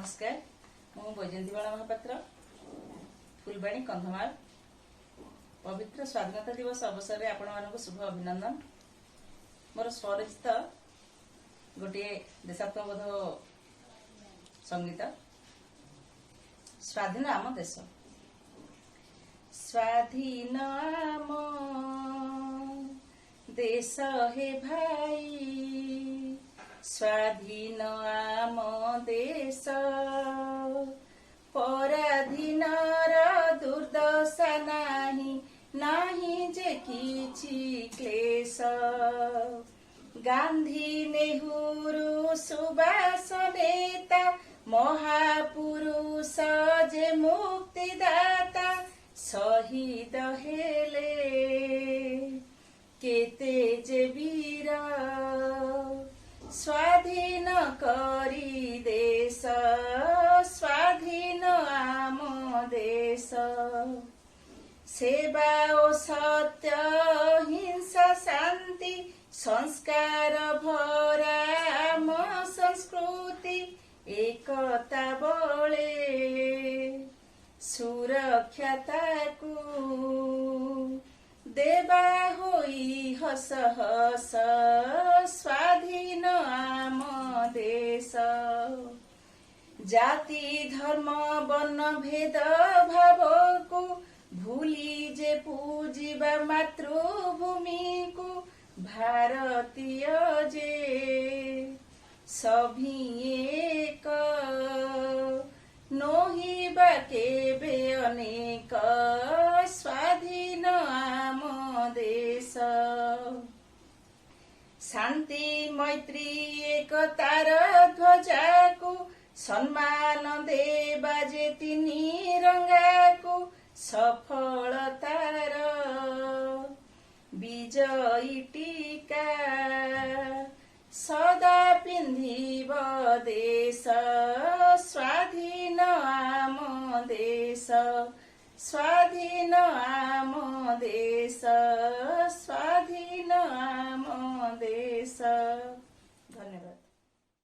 नमस्कार मु बैजयंतीबाला महापात्र फुलबाणी कंधमाल पवित्र स्वाधीनता दिवस अवसर में आपण मानक शुभ अभिनंदन। मोर स्वरचित गोटे देशात्मबोध संगीत स्वाधीन आम देश। स्वाधीन आम देश हे भाई, स्वाधीन आम देश, पराधीन दुर्दशा नाही, नाही जे किछि क्लेश। गांधी नेहरू सुभाष नेता, महापुरुष जे मुक्तिदाता, शहीद हेले केते जे वीर, स्वाधीन करी देश, स्वाधीन आम देश। सेवा ओ सत्य हिंसा शांति, संस्कार भरा आम संस्कृति, एकता बळे सुरक्षाताकू देवा होई हस हस, स्वाधीन आम देश। जाति धर्म वर्ण भेद भाव को भूली जे पूजिबा मातृभूमि को, भारतीय जे सभी एक, नोहिबा केबे अनेक, स्वाधीन आम देश। शांति मैत्री एकतार ध्वजा को, सम्मान देवा जे तिरंगा को, सफलतार विजयी टीका सदा पिंधिब देश, स्वाधीन आम देश, स्वाधीन आम देश।